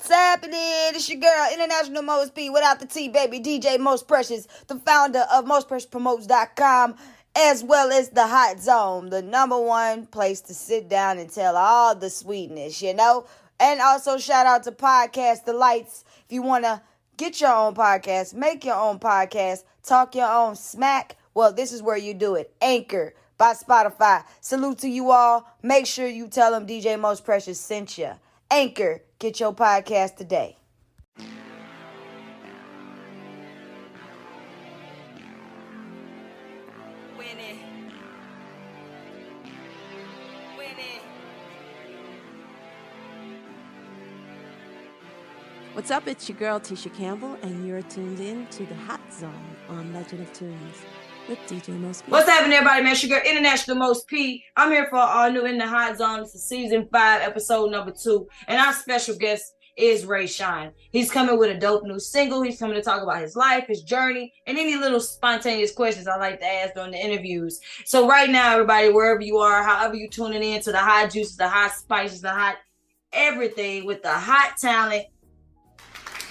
What's happening? It's your girl, International Most P, without the T, baby, DJ Most Precious, the founder of MostPreciousPromotes.com, as well as the HotZone, the number one place to sit down and tell all the sweetness, you know? And also shout out to Podcast Delights. If you want to get your own podcast, make your own podcast, talk your own smack, well, this is where you do it. Anchor by Spotify. Salute to you all. Make sure you tell them DJ Most Precious sent you. Anchor, get your podcast today. What's up? It's your girl, Tisha Campbell, and you're tuned in to the Hot Zone on Legend of Tunes with DJ Most P. What's happening, everybody, man? It's your girl, International Most P. I'm here for all new in the Hot Zone. This is season 5, episode number 2, and our special guest is Rashawn. He's coming with a dope new single. He's coming to talk about his life, his journey, and any little spontaneous questions I like to ask during the interviews. So right now, everybody, wherever you are, however you tuning in to the hot juices, the hot spices, the hot everything with the hot talent.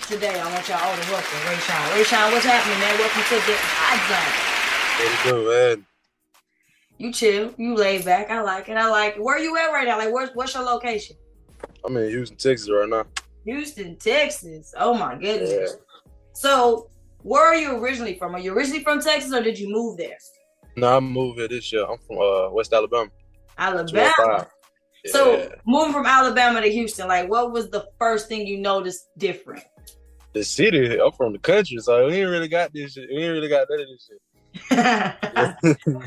Today, I want y'all all to welcome Rashawn. Rashawn, what's happening, man? Welcome to the Hot Zone. What you doing, man? You chill. You laid back. I like it. Where you at right now? Like, what's your location? I'm in Houston, Texas right now. Houston, Texas. Oh, my goodness. Yeah. So, where are you originally from? Are you originally from Texas, or did you move there? No, I moved here this year. I'm from West Alabama. Alabama. Yeah. So, moving from Alabama to Houston, like, what was the first thing you noticed different? The city. I'm from the country, so we ain't really got this shit. We ain't really got none of this shit.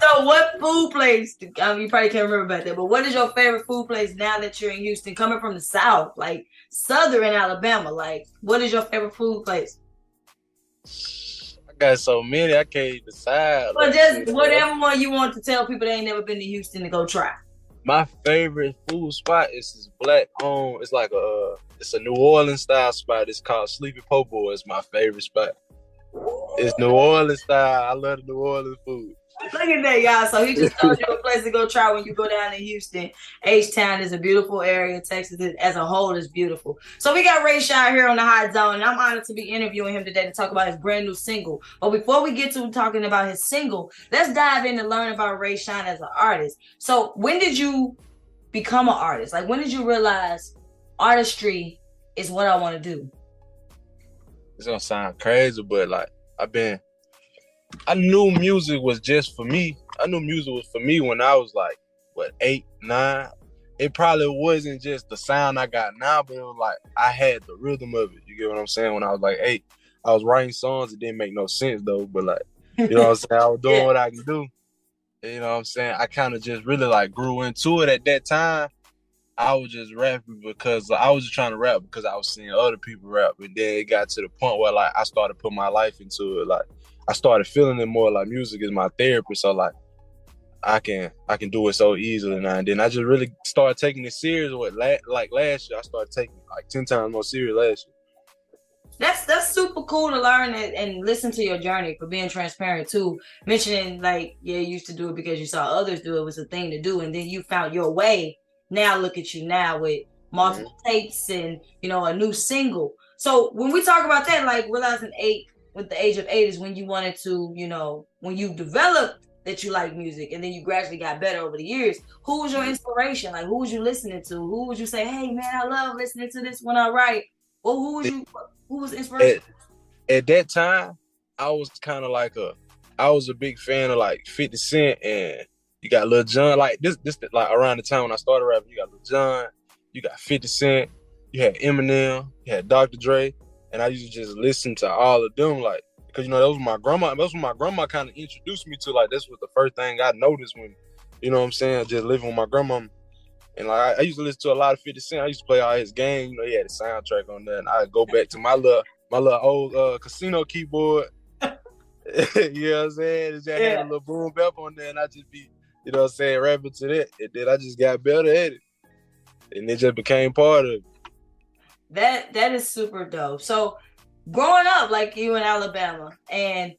So what food place, you probably can't remember about that, but what is your favorite food place now that you're in Houston, coming from the South, like Southern Alabama? Like, what is your favorite food place? I got so many, I can't decide. Well, just whatever one you want to tell people they ain't never been to Houston to go try. My favorite food spot is this black owned. It's like it's a New Orleans style spot. It's called Sleepy Po' Boy. It's my favorite spot. It's New Orleans style. I love the New Orleans food. Look at that, y'all. So he just told you a place to go try when you go down to Houston. HTown is a beautiful area. Texas as a whole is beautiful. So we got Rashawn here on the Hot Zone, and I'm honored to be interviewing him today to talk about his brand new single. But before we get to talking about his single, let's dive in and learn about Rashawn as an artist. So when did you become an artist? Like, when did you realize artistry is what I want to do? It's gonna sound crazy, but like I knew music was just for me. I knew music was for me when I was like, 8, 9. It probably wasn't just the sound I got now, but it was like I had the rhythm of it. You get what I'm saying? When I was like 8, I was writing songs that didn't make no sense though, but like, you know what I'm saying? I was doing what I can do. You know what I'm saying? I kind of just really like grew into it at that time. I was just rapping because I was just trying to rap because I was seeing other people rap. But then it got to the point where like I started putting my life into it. Like I started feeling it more like music is my therapy. So like I can do it so easily now. And then I just really started taking it serious. Like last year, I started taking it like 10 times more serious last year. That's super cool to learn and listen to your journey, for being transparent too. Mentioning like, yeah, you used to do it because you saw others do it, was a thing to do, and then you found your way. Now look at you now with multiple tapes and, you know, a new single. So when we talk about that, like realizing with the age of 8 is when you wanted to, you know, when you developed that you like music and then you gradually got better over the years. Who was your inspiration? Like, who was you listening to? Who would you say, hey man, I love listening to this when I write? Well, who was inspiration? At that time, I was kind of like I was a big fan of like 50 Cent, and you got Lil Jon. Like this like around the time when I started rapping, you got Lil Jon, you got 50 Cent, you had Eminem, you had Dr. Dre, and I used to just listen to all of them, like, because you know that was my grandma. That's what my grandma kind of introduced me to. Like this was the first thing I noticed when, you know what I'm saying, just living with my grandma. And like I used to listen to a lot of 50 Cent. I used to play all his game. You know, he had a soundtrack on there, and I'd go back to my little old casino keyboard. You know what I'm saying? It just had a little boom bap on there, and I just be, you know what I'm saying, rapping to that. And then I just got better at it. And it just became part of it. That is super dope. So growing up, like you in Alabama, and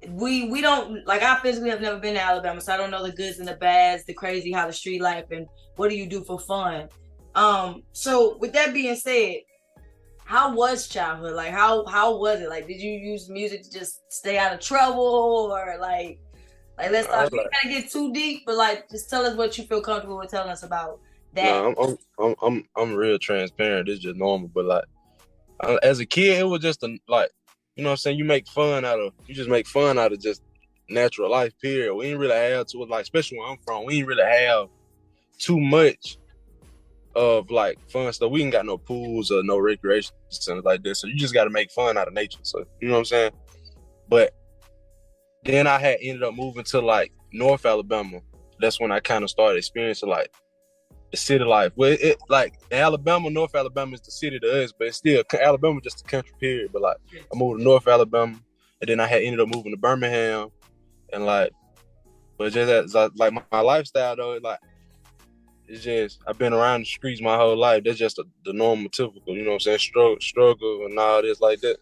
we don't, like, I physically have never been to Alabama, so I don't know the goods and the bads, the crazy, how the street life, and what do you do for fun. So with that being said, how was childhood? Like, how was it? Like, did you use music to just stay out of trouble, or like let's not gotta get too deep, but like, just tell us what you feel comfortable with telling us about that. No, I'm real transparent. It's just normal, but like as a kid, it was just like, you know what I'm saying. You just make fun out of just natural life. Period. We ain't really have to, like, especially where I'm from. We ain't really have too much of like fun stuff. We ain't got no pools or no recreation centers like this, so you just got to make fun out of nature. So you know what I'm saying. But then I had ended up moving to like North Alabama. That's when I kind of started experiencing like the city life. Well, it like Alabama, North Alabama is the city to us, but it's still Alabama just a country period. But like I moved to North Alabama, and then I had ended up moving to Birmingham, and like, but just as like my lifestyle though, like. It's just, I've been around the streets my whole life. That's just the normal, typical, you know what I'm saying, struggle and all this like that.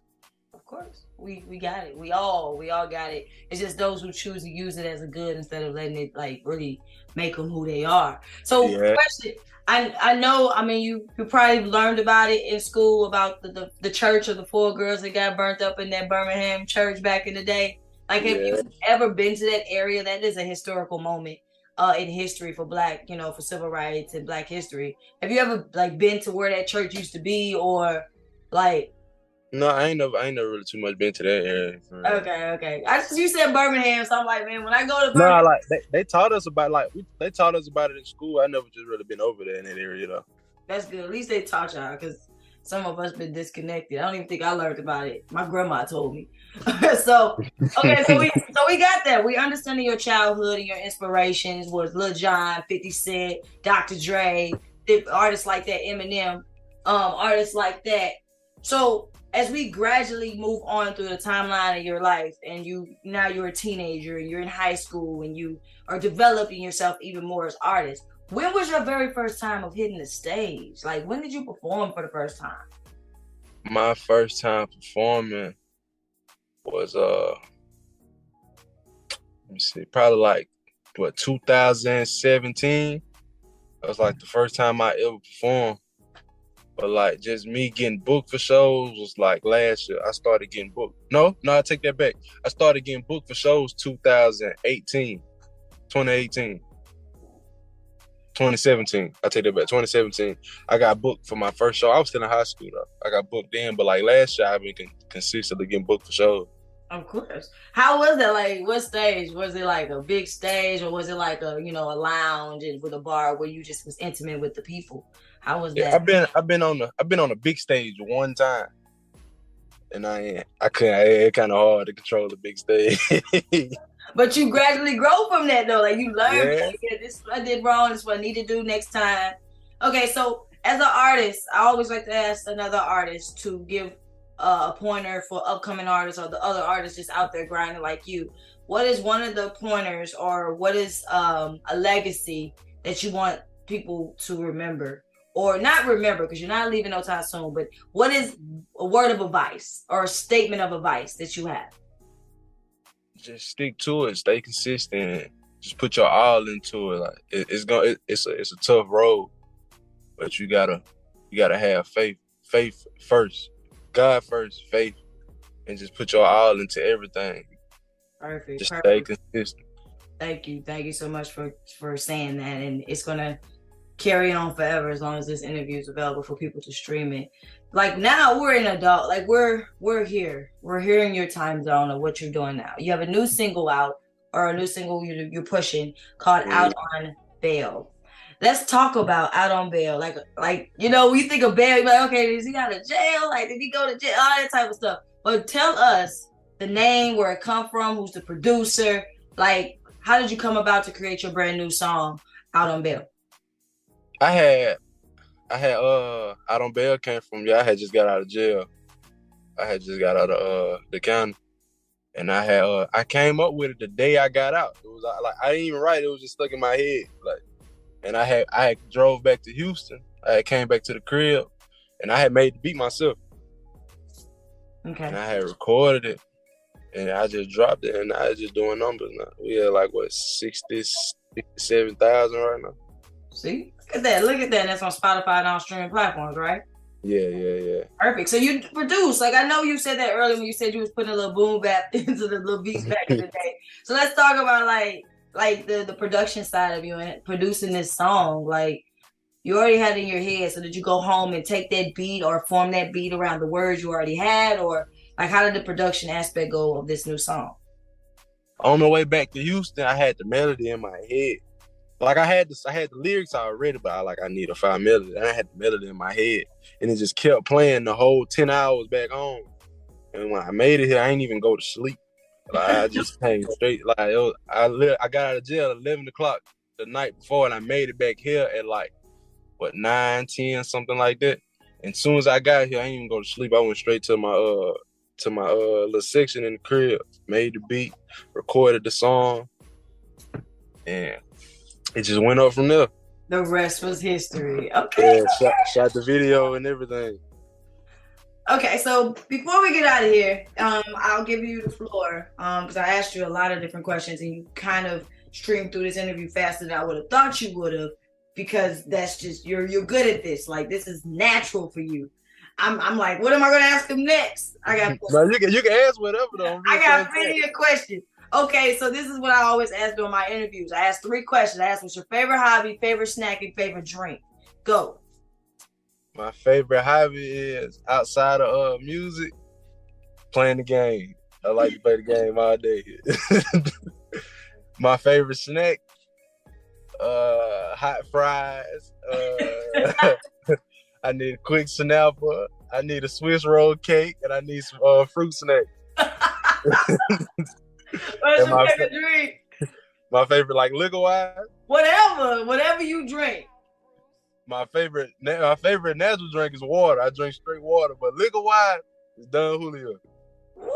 Of course. We got it. We all got it. It's just those who choose to use it as a good instead of letting it like really make them who they are. So, question, I know, I mean, you probably learned about it in school, about the church of the 4 girls that got burnt up in that Birmingham church back in the day. Like, have you ever been to that area? That is a historical moment in history for Black, you know, for civil rights and Black history. Have you ever like been to where that church used to be, or like? No, I ain't never really too much been to that area. Okay. You said Birmingham, so I'm like, man, when I go to Birmingham, like they taught us about they taught us about it in school. I never just really been over there in that area though. That's good. At least they taught y'all, because some of us been disconnected. I don't even think I learned about it. My grandma told me. So we got that. We understanding your childhood and your inspirations was Lil Jon, 50 Cent, Dr. Dre, artists like that, Eminem, artists like that. So as we gradually move on through the timeline of your life, and you're a teenager and you're in high school and you are developing yourself even more as artists, when was your very first time of hitting the stage? Like, when did you perform for the first time? My first time performing was let me see, probably like 2017. That was like the first time I ever performed. But like just me getting booked for shows was like last year. I started getting booked. No, I take that back. I started getting booked for shows 2017. I take that back. 2017. I got booked for my first show. I was still in high school though. I got booked then, but like last year I've been consistently getting booked for shows. Of course. How was that? Like, what stage? Was it like a big stage, or was it like a lounge with a bar where you just was intimate with the people? How was that? I've been on a big stage one time, and I couldn't. It's kind of hard to control the big stage. But you gradually grow from that though. Like, you learn, like, this I did wrong. This is what I need to do next time. Okay, so as an artist, I always like to ask another artist to give a pointer for upcoming artists or the other artists just out there grinding like you. What is one of the pointers, or what is a legacy that you want people to remember, or not remember because you're not leaving no time soon, but what is a word of advice or a statement of advice that you have? Just stick to it, stay consistent, just put your all into it. Like it's a tough road, but you gotta have faith first. God first, faith, and just put your all into everything. Perfect. Just stay consistent. Thank you so much for saying that, and it's gonna carry on forever as long as this interview is available for people to stream it. Like, now we're an adult, like we're here. We're hearing your time zone of what you're doing now. You have a new single out, or a new single you're pushing called Out on Bail. Let's talk about Out on Bail. Like when you think of bail, you're like, okay, is he out of jail? Like, did he go to jail? All that type of stuff. But tell us the name, where it come from, who's the producer. Like, how did you come about to create your brand new song, Out on Bail? I had Out on Bail came from, I had just got out of jail. I had just got out of the county. And I came up with it the day I got out. It was like, I didn't even write it. It was just stuck in my head. Like, and I had drove back to Houston. I had came back to the crib, and I had made the beat myself. Okay. And I had recorded it, and I just dropped it, and I was just doing numbers now. We had like 67,000 right now. See, look at that. That's on Spotify and all streaming platforms, right? Yeah. Perfect. So you produce, like I know you said that earlier when you said you was putting a little boom bap into the little beats back in the day. So let's talk about like the production side of you and producing this song. Like you already had it in your head. So did you go home and take that beat or form that beat around the words you already had, or like how did the production aspect go of this new song? On the way back to Houston, I had the melody in my head. Like I had the lyrics already, but I need a 5 melody. And I had the melody in my head, and it just kept playing the whole 10 hours back home. And when I made it here, I ain't even go to sleep. Like I just came straight. Like I got out of jail at 11 o'clock the night before, and I made it back here at like 9, 10, something like that. And as soon as I got here, I ain't even go to sleep. I went straight to my little section in the crib, made the beat, recorded the song, and it just went up from there. The rest was history. Okay. Yeah, shot the video and everything. Okay, so before we get out of here, I'll give you the floor because I asked you a lot of different questions and you kind of streamed through this interview faster than I would have thought you would have, because that's just you're good at this. Like this is natural for you. I'm like, what am I gonna ask him next? I got No, you can ask whatever though. I got plenty of questions. Okay, so this is what I always ask during my interviews. I ask 3 questions. I ask what's your favorite hobby, favorite snack, and favorite drink. Go. My favorite hobby is outside of music, playing the game. I like to play the game all day. My favorite snack, hot fries. I need a quick snapper. I need a Swiss roll cake, and I need some fruit snack. What's your favorite drink? My favorite, like liquor wise. Whatever you drink. My favorite natural drink is water. I drink straight water, but liquor wise is Don Julio. Woo!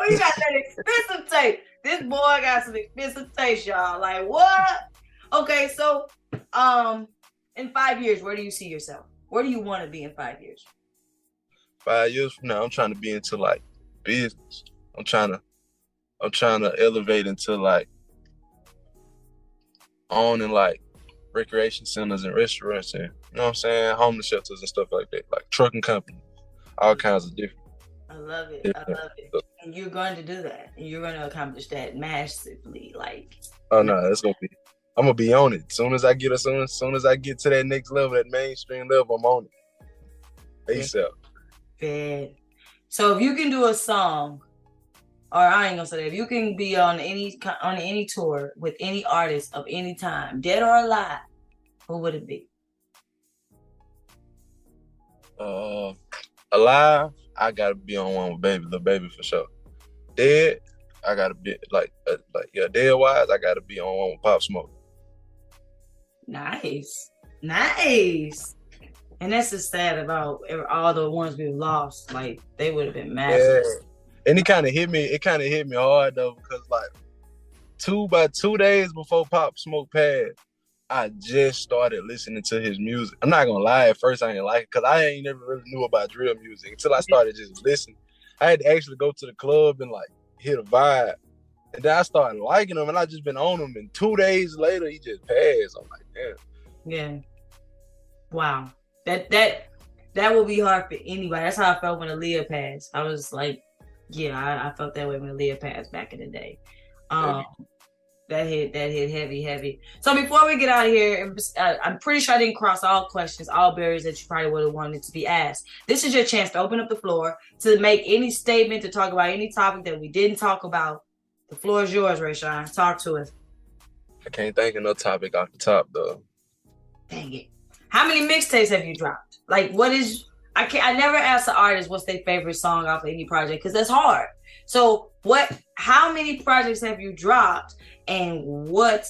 You got that expensive taste. This boy got some expensive taste, y'all. Like what? Okay, so in 5 years, where do you see yourself? Where do you want to be in 5 years? 5 years from now, I'm trying to be into like business. I'm trying to elevate into like owning like recreation centers and restaurants and, you know what I'm saying, homeless shelters and stuff like that, like trucking companies, all kinds of different. I love it. I love it. And you're going to do that. And you're going to accomplish that massively. Like, oh no, I'm gonna be on it. As soon as I get to that next level, that mainstream level, I'm on it. ASAP. Bad. So if you can do a song, or I ain't gonna say that, if you can be on any tour with any artist of any time, dead or alive, who would it be? Alive, I gotta be on one with Lil Baby for sure. Dead, I gotta be dead wise, I gotta be on one with Pop Smoke. Nice. And that's the sad about all the ones we've lost. Like they would have been massive. Yeah. And it kind of hit me hard though, because like 2 days before Pop Smoke passed, I just started listening to his music. I'm not gonna lie, at first I didn't like it because I ain't never really knew about drill music until I started just listening. I had to actually go to the club and like hit a vibe. And then I started liking him, and I just been on him. And 2 days later, he just passed. I'm like, damn. Yeah. Wow. That will be hard for anybody. That's how I felt when Aaliyah passed. I was like, yeah, I felt that way when Aaliyah passed back in the day. That hit heavy. So before we get out of here, I'm pretty sure I didn't cross all questions, all barriers that you probably would have wanted to be asked. This is your chance to open up the floor to make any statement, to talk about any topic that we didn't talk about. The floor is yours, Rashawn. Talk to us. I can't think of no topic off the top though. Dang it. How many mixtapes have you dropped? Like, I never ask the artist what's their favorite song off of any project, because that's hard. So how many projects have you dropped, and what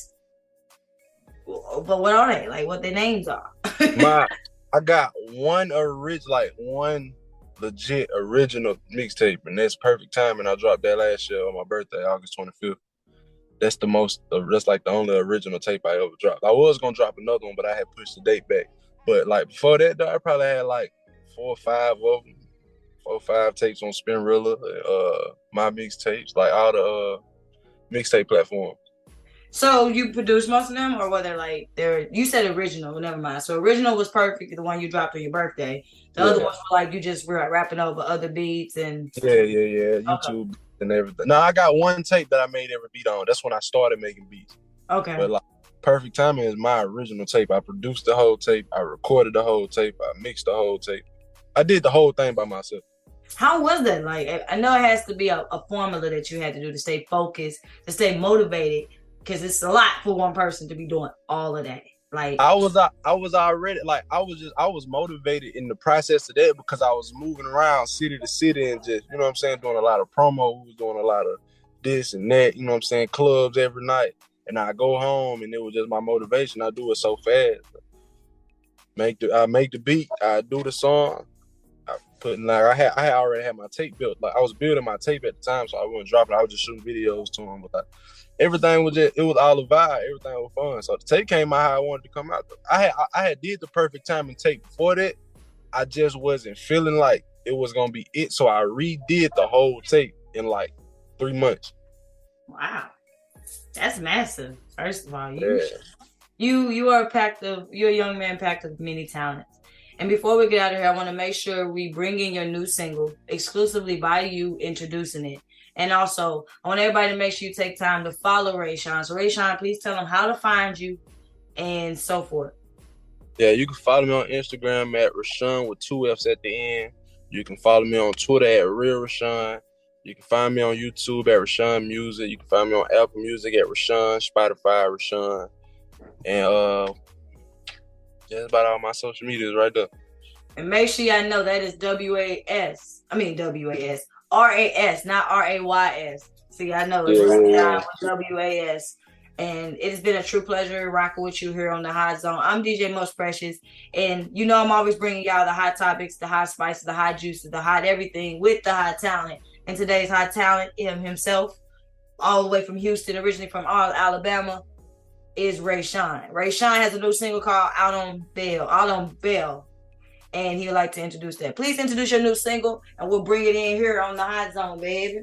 are they? Like, what their names are? I got one legit original mixtape, and that's Perfect Timing. I dropped that last year on my birthday, August 25th. That's like the only original tape I ever dropped. I was gonna drop another one, but I had pushed the date back. But like before that though, I probably had like 4 or 5 tapes on Spinrilla, my mixtapes, like all the mixtape platforms. So you produced most of them, or whether like they're you said original, never mind. So original was perfect, the one you dropped on your birthday. The other ones were like you just were rapping over other beats and Yeah. okay. YouTube and everything. No, I got one tape that I made every beat on. That's when I started making beats. Okay. But like Perfect Timing is my original tape. I produced the whole tape. I recorded the whole tape. I mixed the whole tape. I did the whole thing by myself. How was that? Like, I know it has to be a formula that you had to do to stay focused, to stay motivated, because it's a lot for one person to be doing all of that. Like, I was already like I was motivated in the process of that because I was moving around city to city and just, you know what I'm saying, doing a lot of promo, was doing a lot of this and that, you know what I'm saying, clubs every night. And I go home and it was just my motivation. I do it so fast. I make the beat, I do the song. I had already had my tape built. Like I was building my tape at the time, so I wouldn't drop it. I was just shooting videos to him. But like, everything was it was all a vibe. Everything was fun. So the tape came out how I wanted to come out. I had did the Perfect Timing tape before that. I just wasn't feeling like it was gonna be it. So I redid the whole tape in like 3 months. Wow, that's massive. First of all, you're a young man packed of many talents. And before we get out of here, I want to make sure we bring in your new single exclusively by you introducing it. And also, I want everybody to make sure you take time to follow Rashawn. So Rashawn, please tell them how to find you and so forth. Yeah, you can follow me on Instagram at Rashawn with 2 F's at the end. You can follow me on Twitter at Real Rashawn. You can find me on YouTube at Rashawn Music. You can find me on Apple Music at Rashawn, Spotify Rashawn. And that's about all my social medias right there. And make sure y'all know that is WAS, RAS, not RAYS. See, I know it's WAS. And it has been a true pleasure rocking with you here on the Hot Zone. I'm DJ Most Precious. And you know I'm always bringing y'all the hot topics, the hot spices, the hot juices, the hot everything with the hot talent. And today's hot talent, himself, all the way from Houston, originally from Alabama, is Rashawn. Rashawn has a new single called Out on Bail. And he'd like to introduce that. Please introduce your new single, and we'll bring it in here on the Hot Zone, baby.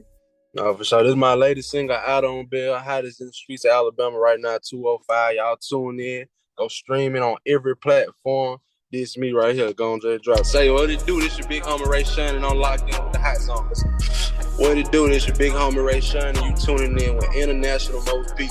No, for sure. This is my latest single, Out on Bail, hottest in the streets of Alabama right now, 205. Y'all tune in. Go streaming on every platform. This me right here. Go on, just drop. Say what it do. This your big homie Rashawn, and I'm locked in with the Hot Zone. What it do. This your big homie Rashawn, and you tuning in with International Most Beat.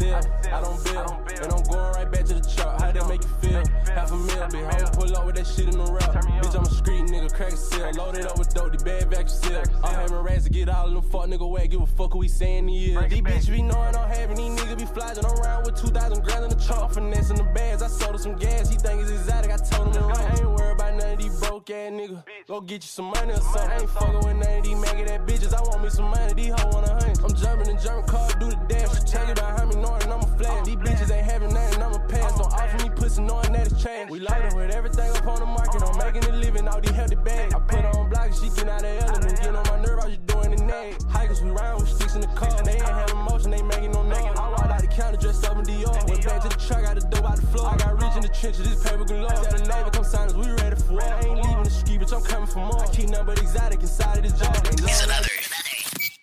I don't bill, and I'm going right back to the chart. How that make you feel? Half a mil, bitch. I don't pull up with that shit in the rap. Bitch, I'm a street nigga, crack a seal. Loaded up with dope, the bad vacuum seal. I'm having rats to get all of them fuck nigga wet. Give a fuck who we saying he is. These bitches be knowing I'm having these niggas be flogging around with 2,000 grand in the trunk. Finessing the bags, I sold her some gas. He think it's exotic, I told him to run. I ain't worried about none of these broke ass niggas. Go get you some money or something. I ain't fucking with none of these maggot ass bitches. I want me some money, these hoes want 100. I'm jumping in German car, do the dash. Tell you behind me knowing I'm a flash. These bitches ain't having nothing, I'm a pass. Don't offer me pussy knowing that it's trash. We light up with everything up on the market. I'm making a living, all these healthy bags. I put her on block and she get out of element. Getting on my nerve, I was just doing the nag. Hikers, we ride with sticks in the car. They ain't having motion, they making no noise. I walked out the counter dressed up in Dior. Went back to the truck, got the dope out the floor. I got rich in the trenches, this paper galore. Tell the neighbor, come sign us, we ready for war. I ain't leaving the street, bitch, I'm coming for more. I keep nothing but exotic inside of this job. It's another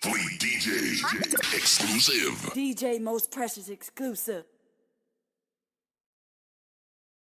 Fleet DJ exclusive. DJ Most Precious exclusive.